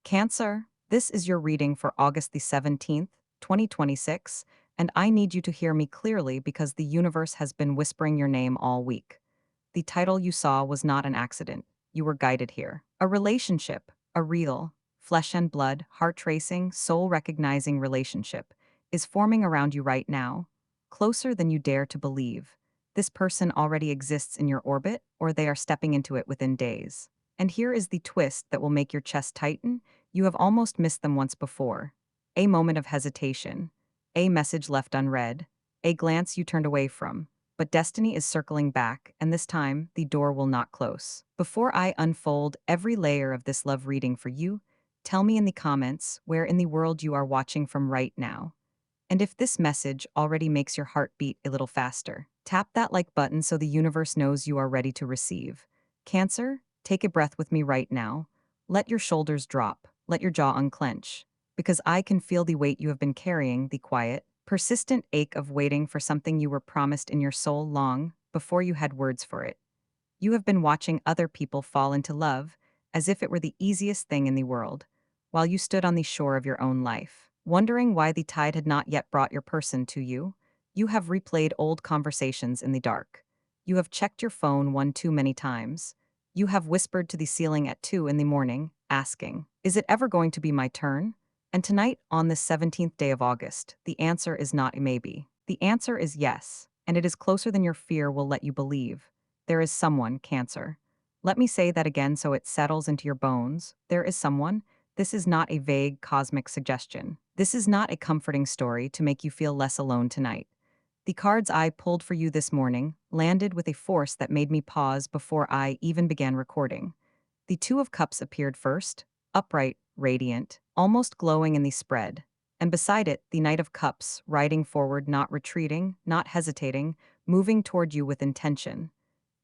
Cancer, this is your reading for August the 17th, 2026, and I need you to hear me clearly because the universe has been whispering your name all week. The title you saw was not an accident. You were guided here. A relationship, a real, flesh and blood, heart-tracing, soul-recognizing relationship, is forming around you right now, closer than you dare to believe. This person already exists in your orbit, or they are stepping into it within days. And here is the twist that will make your chest tighten. You have almost missed them once before. A moment of hesitation, a message left unread, a glance you turned away from. But destiny is circling back, and this time, the door will not close. Before I unfold every layer of this love reading for you, tell me in the comments where in the world you are watching from right now. And if this message already makes your heart beat a little faster, tap that like button so the universe knows you are ready to receive. Cancer, take a breath with me right now. Let your shoulders drop, let your jaw unclench, because I can feel the weight you have been carrying, the quiet, persistent ache of waiting for something you were promised in your soul long before you had words for it. You have been watching other people fall into love as if it were the easiest thing in the world, while you stood on the shore of your own life. Wondering why the tide had not yet brought your person to you, you have replayed old conversations in the dark. You have checked your phone one too many times. You have whispered to the ceiling at 2 in the morning, asking, "Is it ever going to be my turn?" And tonight, on this 17th day of August, the answer is not a maybe. The answer is yes, and it is closer than your fear will let you believe. There is someone, Cancer. Let me say that again so it settles into your bones. There is someone. This is not a vague cosmic suggestion. This is not a comforting story to make you feel less alone tonight. The cards I pulled for you this morning landed with a force that made me pause before I even began recording. The Two of Cups appeared first, upright, radiant, almost glowing in the spread. And beside it, the Knight of Cups, riding forward, not retreating, not hesitating, moving toward you with intention.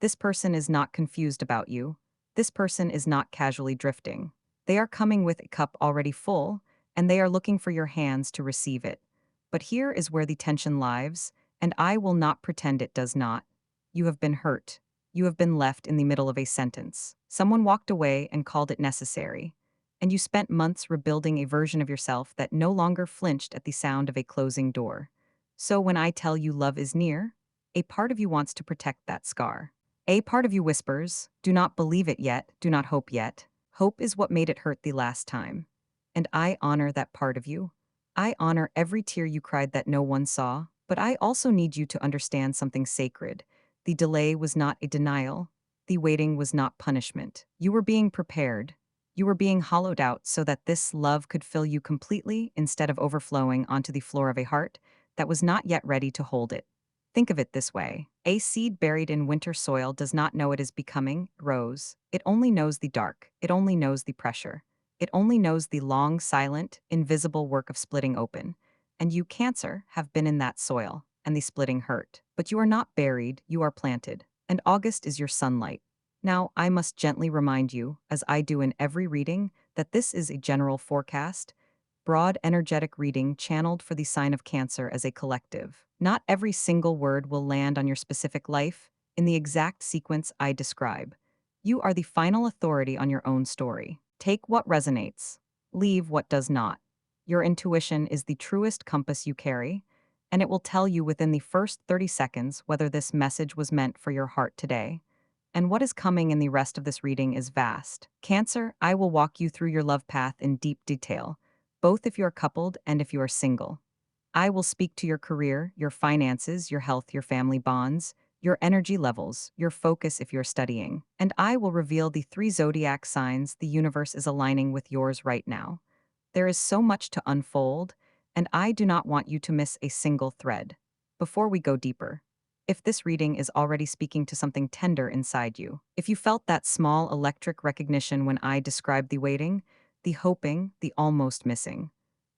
This person is not confused about you. This person is not casually drifting. They are coming with a cup already full, and they are looking for your hands to receive it. But here is where the tension lies, and I will not pretend it does not. You have been hurt. You have been left in the middle of a sentence. Someone walked away and called it necessary. And you spent months rebuilding a version of yourself that no longer flinched at the sound of a closing door. So when I tell you love is near, a part of you wants to protect that scar. A part of you whispers, "Do not believe it yet, do not hope yet. Hope is what made it hurt the last time." And I honor that part of you. I honor every tear you cried that no one saw, but I also need you to understand something sacred. The delay was not a denial. The waiting was not punishment. You were being prepared. You were being hollowed out so that this love could fill you completely instead of overflowing onto the floor of a heart that was not yet ready to hold it. Think of it this way. A seed buried in winter soil does not know it is becoming rose. It only knows the dark. It only knows the pressure. It only knows the long, silent, invisible work of splitting open. And you, Cancer, have been in that soil, and the splitting hurt. But you are not buried, you are planted. And August is your sunlight. Now, I must gently remind you, as I do in every reading, that this is a general forecast, broad energetic reading channeled for the sign of Cancer as a collective. Not every single word will land on your specific life in the exact sequence I describe. You are the final authority on your own story. Take what resonates, leave what does not. Your intuition is the truest compass you carry, and it will tell you within the first 30 seconds whether this message was meant for your heart today. And what is coming in the rest of this reading is vast. Cancer, I will walk you through your love path in deep detail, both if you are coupled and if you are single. I will speak to your career, your finances, your health, your family bonds, your energy levels, your focus if you're studying. And I will reveal the 3 zodiac signs the universe is aligning with yours right now. There is so much to unfold, and I do not want you to miss a single thread. Before we go deeper, if this reading is already speaking to something tender inside you, if you felt that small electric recognition when I described the waiting, the hoping, the almost missing,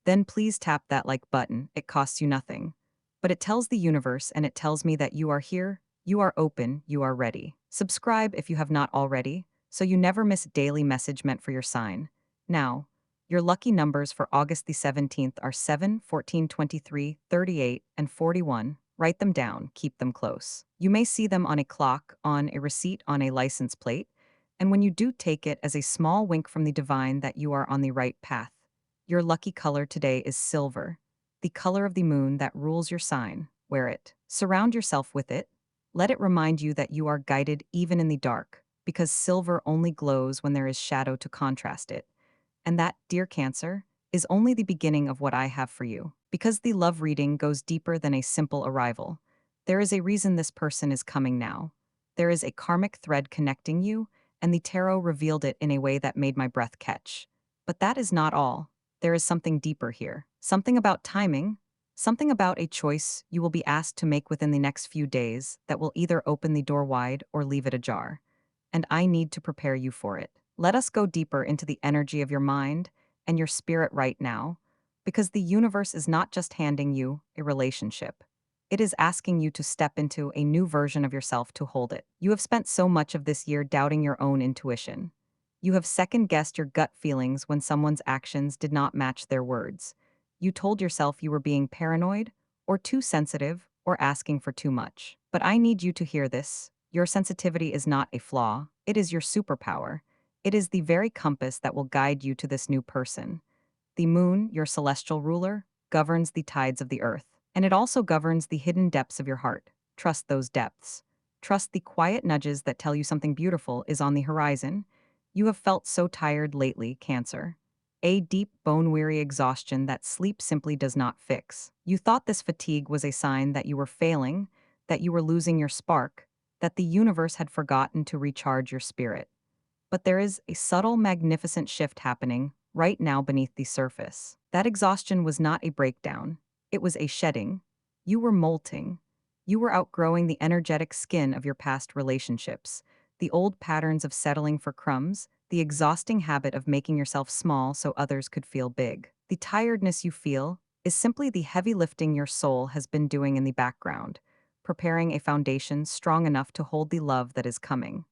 then please tap that like button. It costs you nothing. But it tells the universe and it tells me that you are here, you are open, you are ready. Subscribe if you have not already, so you never miss daily message meant for your sign. Now, your lucky numbers for August the 17th are 7, 14, 23, 38, and 41. Write them down, keep them close. You may see them on a clock, on a receipt, on a license plate. And when you do, take it as a small wink from the divine that you are on the right path. Your lucky color today is silver, the color of the moon that rules your sign. Wear it. Surround yourself with it. Let it remind you that you are guided even in the dark, because silver only glows when there is shadow to contrast it. And that, dear Cancer, is only the beginning of what I have for you. Because the love reading goes deeper than a simple arrival, there is a reason this person is coming now. There is a karmic thread connecting you, and the tarot revealed it in a way that made my breath catch. But that is not all. There is something deeper here. Something about timing, something about a choice you will be asked to make within the next few days that will either open the door wide or leave it ajar. And I need to prepare you for it. Let us go deeper into the energy of your mind and your spirit right now, because the universe is not just handing you a relationship. It is asking you to step into a new version of yourself to hold it. You have spent so much of this year doubting your own intuition. You have second-guessed your gut feelings when someone's actions did not match their words. You told yourself you were being paranoid, or too sensitive, or asking for too much. But I need you to hear this. Your sensitivity is not a flaw, it is your superpower. It is the very compass that will guide you to this new person. The moon, your celestial ruler, governs the tides of the earth, and it also governs the hidden depths of your heart. Trust those depths. Trust the quiet nudges that tell you something beautiful is on the horizon. You have felt so tired lately, Cancer. A deep, bone-weary exhaustion that sleep simply does not fix. You thought this fatigue was a sign that you were failing, that you were losing your spark, that the universe had forgotten to recharge your spirit. But there is a subtle, magnificent shift happening right now beneath the surface. That exhaustion was not a breakdown, it was a shedding. You were molting. You were outgrowing the energetic skin of your past relationships, the old patterns of settling for crumbs, the exhausting habit of making yourself small so others could feel big. The tiredness you feel is simply the heavy lifting your soul has been doing in the background, preparing a foundation strong enough to hold the love that is coming.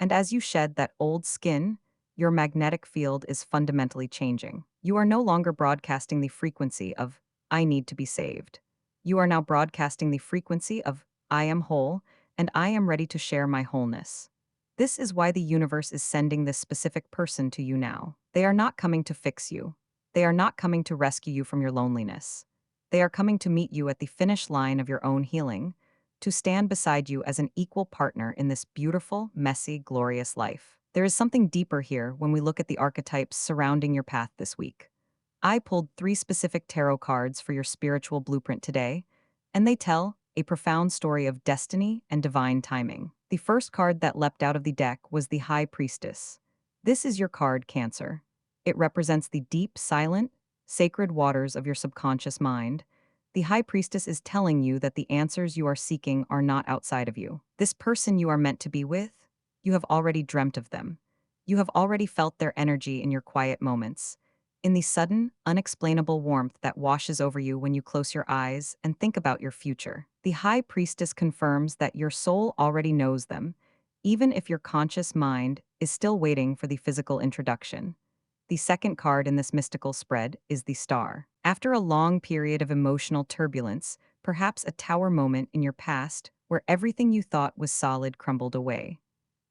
And as you shed that old skin, your magnetic field is fundamentally changing. You are no longer broadcasting the frequency of, I need to be saved. You are now broadcasting the frequency of, I am whole, and I am ready to share my wholeness. This is why the universe is sending this specific person to you now. They are not coming to fix you. They are not coming to rescue you from your loneliness. They are coming to meet you at the finish line of your own healing, to stand beside you as an equal partner in this beautiful, messy, glorious life. There is something deeper here when we look at the archetypes surrounding your path this week. I pulled 3 specific tarot cards for your spiritual blueprint today, and they tell a profound story of destiny and divine timing. The first card that leapt out of the deck was the High Priestess. This is your card, Cancer. It represents the deep, silent, sacred waters of your subconscious mind. The High Priestess is telling you that the answers you are seeking are not outside of you. This person you are meant to be with, you have already dreamt of them. You have already felt their energy in your quiet moments, in the sudden, unexplainable warmth that washes over you when you close your eyes and think about your future. The High Priestess confirms that your soul already knows them, even if your conscious mind is still waiting for the physical introduction. The second card in this mystical spread is the Star. After a long period of emotional turbulence, perhaps a tower moment in your past where everything you thought was solid crumbled away,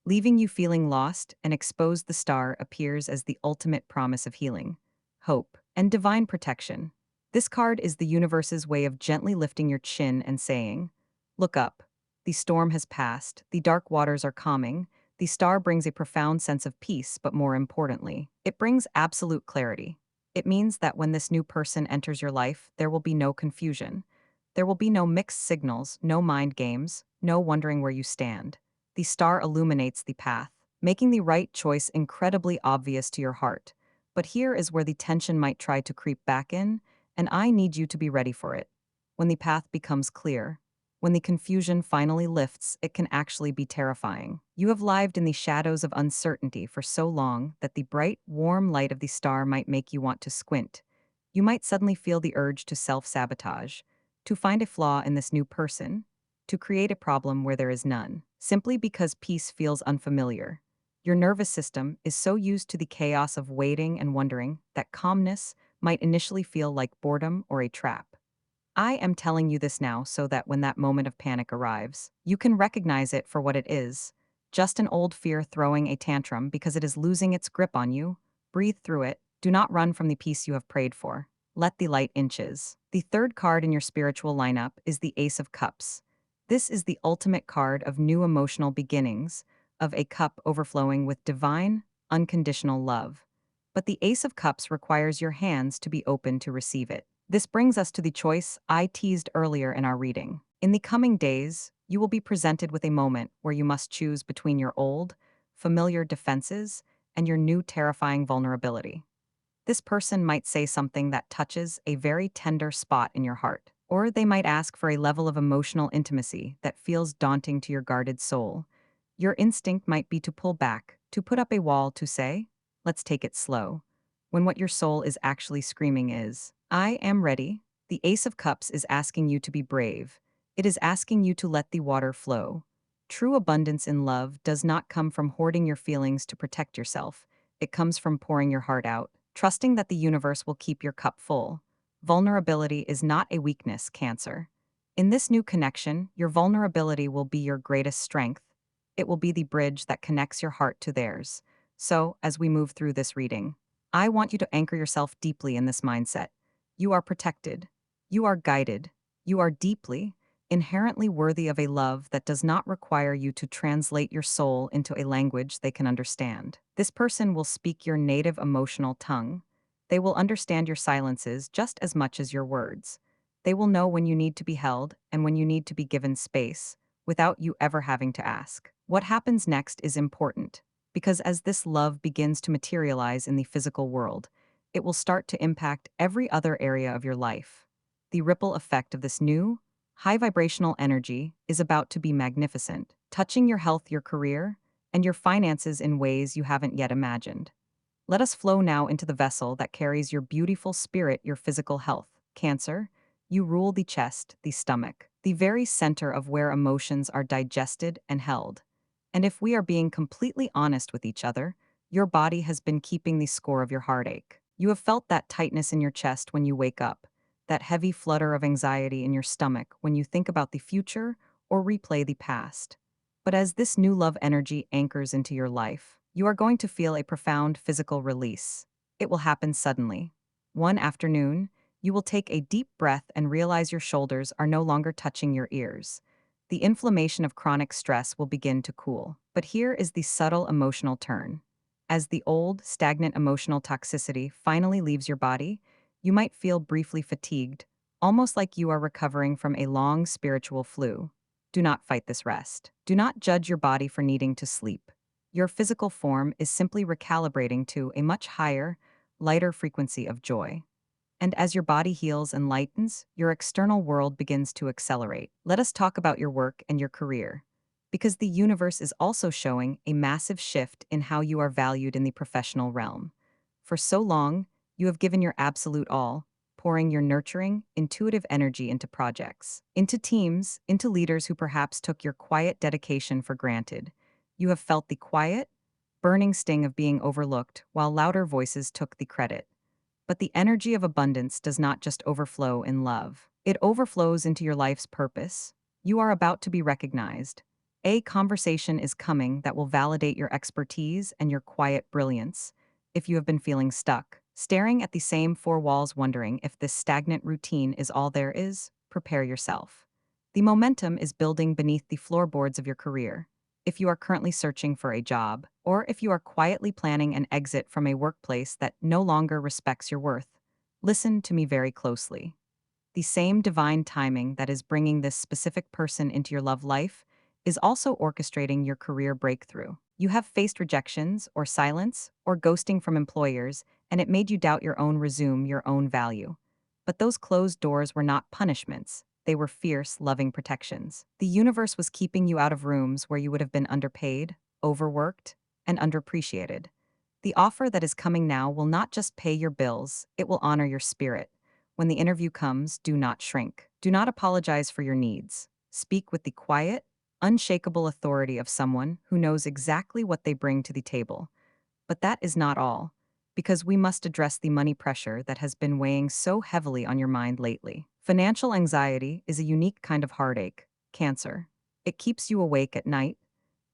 leaving you feeling lost and exposed, the Star appears as the ultimate promise of healing, hope, and divine protection. This card is the universe's way of gently lifting your chin and saying, look up. The storm has passed, the dark waters are calming. The Star brings a profound sense of peace, but more importantly, it brings absolute clarity. It means that when this new person enters your life, there will be no confusion. There will be no mixed signals, no mind games, no wondering where you stand. The Star illuminates the path, making the right choice incredibly obvious to your heart. But here is where the tension might try to creep back in, and I need you to be ready for it. When the path becomes clear, when the confusion finally lifts, it can actually be terrifying. You have lived in the shadows of uncertainty for so long that the bright, warm light of the Star might make you want to squint. You might suddenly feel the urge to self-sabotage, to find a flaw in this new person, to create a problem where there is none, simply because peace feels unfamiliar. Your nervous system is so used to the chaos of waiting and wondering that calmness might initially feel like boredom or a trap. I am telling you this now so that when that moment of panic arrives, you can recognize it for what it is, just an old fear throwing a tantrum because it is losing its grip on you. Breathe through it. Do not run from the peace you have prayed for. Let the light inches. The third card in your spiritual lineup is the Ace of Cups. This is the ultimate card of new emotional beginnings, of a cup overflowing with divine, unconditional love. But the Ace of Cups requires your hands to be open to receive it. This brings us to the choice I teased earlier in our reading. In the coming days, you will be presented with a moment where you must choose between your old, familiar defenses and your new terrifying vulnerability. This person might say something that touches a very tender spot in your heart, or they might ask for a level of emotional intimacy that feels daunting to your guarded soul. Your instinct might be to pull back, to put up a wall, to say, let's take it slow, when what your soul is actually screaming is, I am ready. The Ace of Cups is asking you to be brave. It is asking you to let the water flow. True abundance in love does not come from hoarding your feelings to protect yourself. It comes from pouring your heart out, trusting that the universe will keep your cup full. Vulnerability is not a weakness, Cancer. In this new connection, your vulnerability will be your greatest strength. It will be the bridge that connects your heart to theirs. So, as we move through this reading, I want you to anchor yourself deeply in this mindset. You are protected. You are guided. You are deeply, inherently worthy of a love that does not require you to translate your soul into a language they can understand. This person will speak your native emotional tongue. They will understand your silences just as much as your words. They will know when you need to be held and when you need to be given space, without you ever having to ask. What happens next is important, because as this love begins to materialize in the physical world, it will start to impact every other area of your life. The ripple effect of this new, high vibrational energy is about to be magnificent, touching your health, your career, and your finances in ways you haven't yet imagined. Let us flow now into the vessel that carries your beautiful spirit, your physical health. Cancer, you rule the chest, the stomach, the very center of where emotions are digested and held. And if we are being completely honest with each other, your body has been keeping the score of your heartache. You have felt that tightness in your chest when you wake up, that heavy flutter of anxiety in your stomach when you think about the future or replay the past. But as this new love energy anchors into your life, you are going to feel a profound physical release. It will happen suddenly. One afternoon, you will take a deep breath and realize your shoulders are no longer touching your ears. The inflammation of chronic stress will begin to cool. But here is the subtle emotional turn. As the old, stagnant emotional toxicity finally leaves your body, you might feel briefly fatigued, almost like you are recovering from a long spiritual flu. Do not fight this rest. Do not judge your body for needing to sleep. Your physical form is simply recalibrating to a much higher, lighter frequency of joy. And as your body heals and lightens, your external world begins to accelerate. Let us talk about your work and your career, because the universe is also showing a massive shift in how you are valued in the professional realm. For so long, you have given your absolute all, pouring your nurturing, intuitive energy into projects, into teams, into leaders who perhaps took your quiet dedication for granted. You have felt the quiet, burning sting of being overlooked, while louder voices took the credit. But the energy of abundance does not just overflow in love. It overflows into your life's purpose. You are about to be recognized. A conversation is coming that will validate your expertise and your quiet brilliance. If you have been feeling stuck, staring at the same four walls wondering if this stagnant routine is all there is, prepare yourself. The momentum is building beneath the floorboards of your career. If you are currently searching for a job, or if you are quietly planning an exit from a workplace that no longer respects your worth, listen to me very closely. The same divine timing that is bringing this specific person into your love life is also orchestrating your career breakthrough. You have faced rejections, or silence, or ghosting from employers, and it made you doubt your own resume, your own value. But those closed doors were not punishments. They were fierce, loving protections. The universe was keeping you out of rooms where you would have been underpaid, overworked, and underappreciated. The offer that is coming now will not just pay your bills, it will honor your spirit. When the interview comes, do not shrink. Do not apologize for your needs. Speak with the quiet, unshakable authority of someone who knows exactly what they bring to the table. But that is not all, because we must address the money pressure that has been weighing so heavily on your mind lately. Financial anxiety is a unique kind of heartache, Cancer. It keeps you awake at night.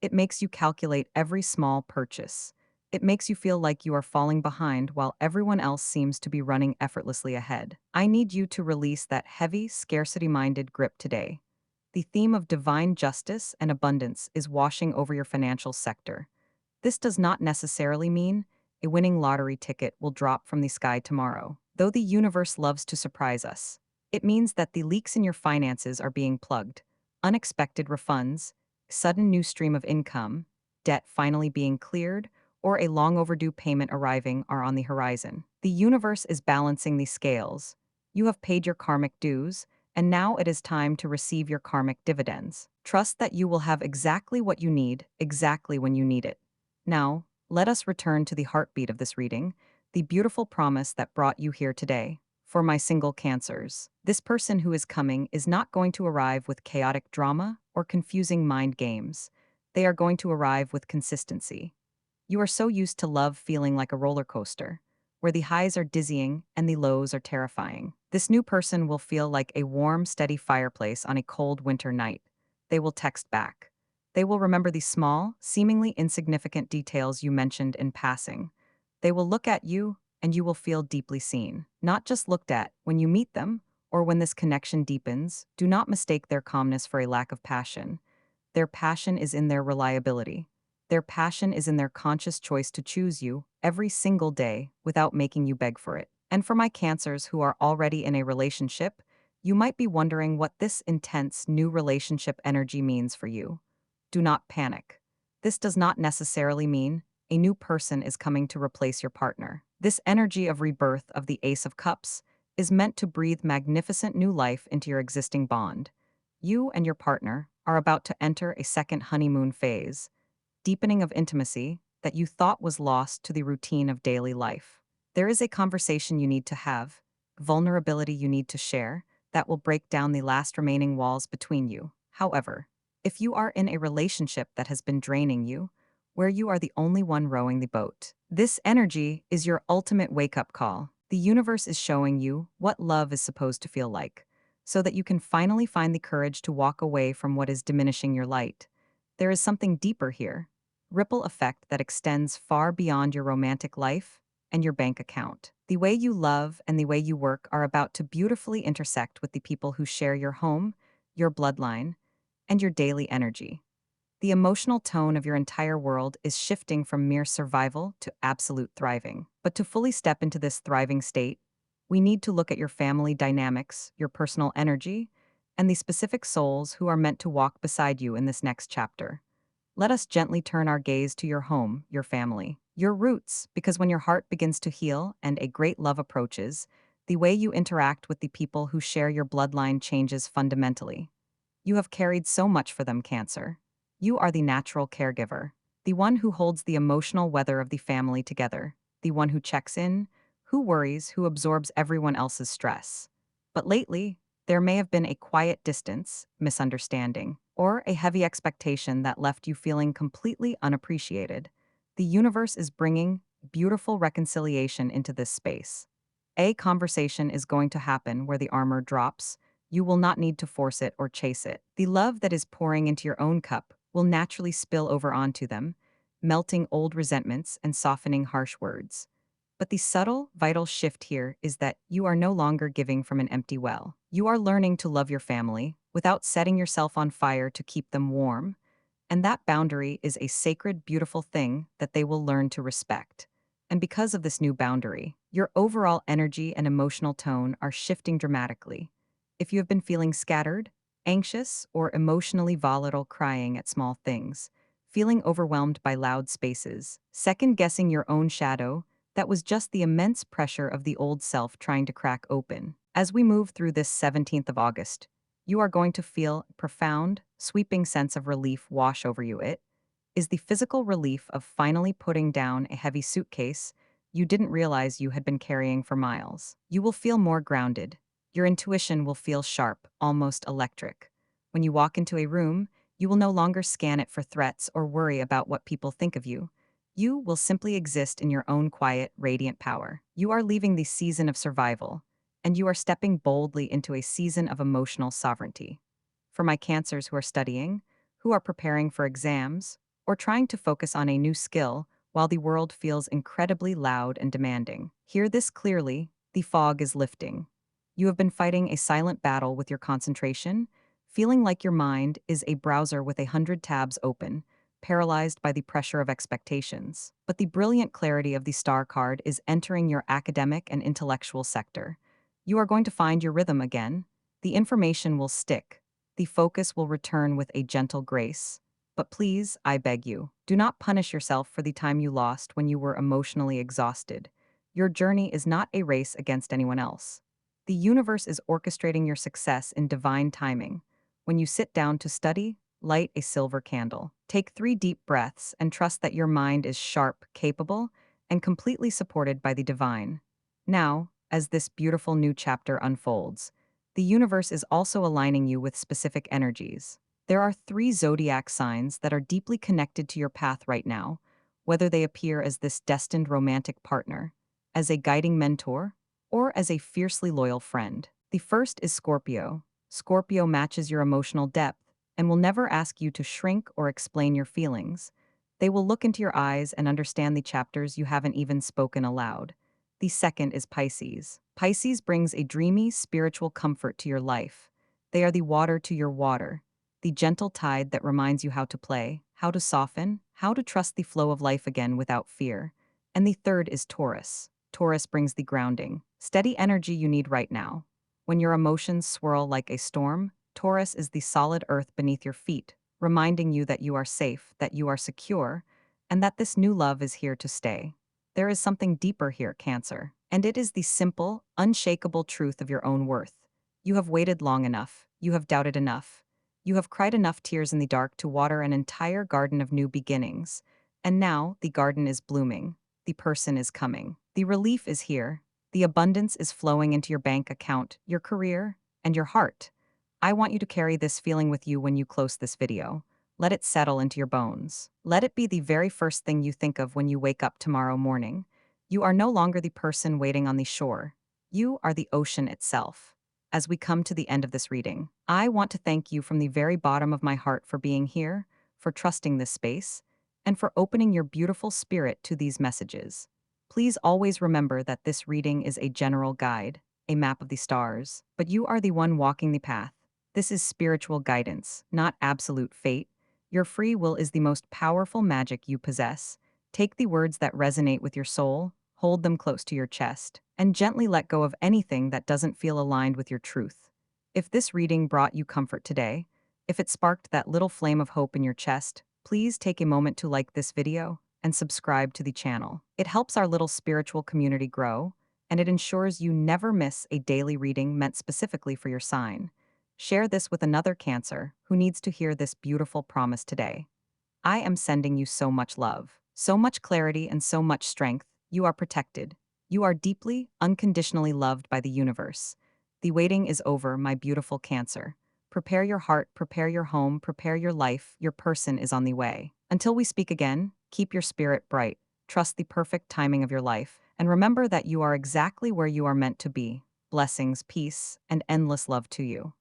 It makes you calculate every small purchase. It makes you feel like you are falling behind while everyone else seems to be running effortlessly ahead. I need you to release that heavy, scarcity-minded grip today. The theme of divine justice and abundance is washing over your financial sector. This does not necessarily mean a winning lottery ticket will drop from the sky tomorrow, though the universe loves to surprise us. It means that the leaks in your finances are being plugged. Unexpected refunds, sudden new stream of income, debt finally being cleared, or a long overdue payment arriving are on the horizon. The universe is balancing the scales. You have paid your karmic dues, and now it is time to receive your karmic dividends. Trust that you will have exactly what you need, exactly when you need it. Now, let us return to the heartbeat of this reading, the beautiful promise that brought you here today. For my single Cancers, this person who is coming is not going to arrive with chaotic drama or confusing mind games. They are going to arrive with consistency. You are so used to love feeling like a roller coaster, where the highs are dizzying and the lows are terrifying. This new person will feel like a warm, steady fireplace on a cold winter night. They will text back. They will remember the small, seemingly insignificant details you mentioned in passing. They will look at you, and you will feel deeply seen. Not just looked at when you meet them, or when this connection deepens. Do not mistake their calmness for a lack of passion. Their passion is in their reliability. Their passion is in their conscious choice to choose you every single day without making you beg for it. And for my Cancers who are already in a relationship, you might be wondering what this intense new relationship energy means for you. Do not panic. This does not necessarily mean a new person is coming to replace your partner. This energy of rebirth of the Ace of Cups is meant to breathe magnificent new life into your existing bond. You and your partner are about to enter a second honeymoon phase, deepening of intimacy that you thought was lost to the routine of daily life. There is a conversation you need to have, vulnerability you need to share, that will break down the last remaining walls between you. However, if you are in a relationship that has been draining you, where you are the only one rowing the boat, this energy is your ultimate wake-up call. The universe is showing you what love is supposed to feel like, so that you can finally find the courage to walk away from what is diminishing your light. There is something deeper here, ripple effect that extends far beyond your romantic life and your bank account. The way you love and the way you work are about to beautifully intersect with the people who share your home, your bloodline, and your daily energy. The emotional tone of your entire world is shifting from mere survival to absolute thriving. But to fully step into this thriving state, we need to look at your family dynamics, your personal energy, and the specific souls who are meant to walk beside you in this next chapter. Let us gently turn our gaze to your home, your family, your roots, because when your heart begins to heal and a great love approaches, the way you interact with the people who share your bloodline changes fundamentally. You have carried so much for them, Cancer. You are the natural caregiver, the one who holds the emotional weather of the family together, the one who checks in, who worries, who absorbs everyone else's stress. But lately, there may have been a quiet distance, misunderstanding, or a heavy expectation that left you feeling completely unappreciated. The universe is bringing beautiful reconciliation into this space. A conversation is going to happen where the armor drops. You will not need to force it or chase it. The love that is pouring into your own cup will naturally spill over onto them, melting old resentments and softening harsh words. But the subtle, vital shift here is that you are no longer giving from an empty well. You are learning to love your family without setting yourself on fire to keep them warm, and that boundary is a sacred, beautiful thing that they will learn to respect. And because of this new boundary, your overall energy and emotional tone are shifting dramatically. If you have been feeling scattered, anxious, or emotionally volatile, crying at small things, feeling overwhelmed by loud spaces, second-guessing your own shadow, that was just the immense pressure of the old self trying to crack open. As we move through this 17th of August, you are going to feel a profound, sweeping sense of relief wash over you. It is the physical relief of finally putting down a heavy suitcase you didn't realize you had been carrying for miles. You will feel more grounded. Your intuition will feel sharp, almost electric. When you walk into a room, you will no longer scan it for threats or worry about what people think of you. You will simply exist in your own quiet, radiant power. You are leaving the season of survival, and you are stepping boldly into a season of emotional sovereignty. For my Cancers who are studying, who are preparing for exams, or trying to focus on a new skill while the world feels incredibly loud and demanding. Hear this clearly: the fog is lifting. You have been fighting a silent battle with your concentration, feeling like your mind is a browser with 100 tabs open, paralyzed by the pressure of expectations. But the brilliant clarity of the star card is entering your academic and intellectual sector. You are going to find your rhythm again. The information will stick. The focus will return with a gentle grace. But please, I beg you, do not punish yourself for the time you lost when you were emotionally exhausted. Your journey is not a race against anyone else. The universe is orchestrating your success in divine timing. When you sit down to study, light a silver candle. Take 3 deep breaths and trust that your mind is sharp, capable, and completely supported by the divine. Now, as this beautiful new chapter unfolds, the universe is also aligning you with specific energies. There are 3 zodiac signs that are deeply connected to your path right now, whether they appear as this destined romantic partner, as a guiding mentor, or as a fiercely loyal friend. The first is Scorpio. Scorpio matches your emotional depth and will never ask you to shrink or explain your feelings. They will look into your eyes and understand the chapters you haven't even spoken aloud. The second is Pisces. Pisces brings a dreamy, spiritual comfort to your life. They are the water to your water, the gentle tide that reminds you how to play, how to soften, how to trust the flow of life again without fear. And the third is Taurus. Taurus brings the grounding, steady energy you need right now. When your emotions swirl like a storm, Taurus is the solid earth beneath your feet, reminding you that you are safe, that you are secure, and that this new love is here to stay. There is something deeper here, Cancer, and it is the simple, unshakable truth of your own worth. You have waited long enough, you have doubted enough, you have cried enough tears in the dark to water an entire garden of new beginnings. And now the garden is blooming, the person is coming, the relief is here, the abundance is flowing into your bank account, your career, and your heart. I want you to carry this feeling with you when you close this video. Let it settle into your bones. Let it be the very first thing you think of when you wake up tomorrow morning. You are no longer the person waiting on the shore. You are the ocean itself. As we come to the end of this reading, I want to thank you from the very bottom of my heart for being here, for trusting this space, and for opening your beautiful spirit to these messages. Please always remember that this reading is a general guide, a map of the stars, but you are the one walking the path. This is spiritual guidance, not absolute fate. Your free will is the most powerful magic you possess. Take the words that resonate with your soul, hold them close to your chest, and gently let go of anything that doesn't feel aligned with your truth. If this reading brought you comfort today, if it sparked that little flame of hope in your chest, please take a moment to like this video and subscribe to the channel. It helps our little spiritual community grow, and it ensures you never miss a daily reading meant specifically for your sign. Share this with another Cancer who needs to hear this beautiful promise today. I am sending you so much love, so much clarity, and so much strength. You are protected. You are deeply, unconditionally loved by the universe. The waiting is over, my beautiful Cancer. Prepare your heart, prepare your home, prepare your life. Your person is on the way. Until we speak again, keep your spirit bright. Trust the perfect timing of your life, and remember that you are exactly where you are meant to be. Blessings, peace, and endless love to you.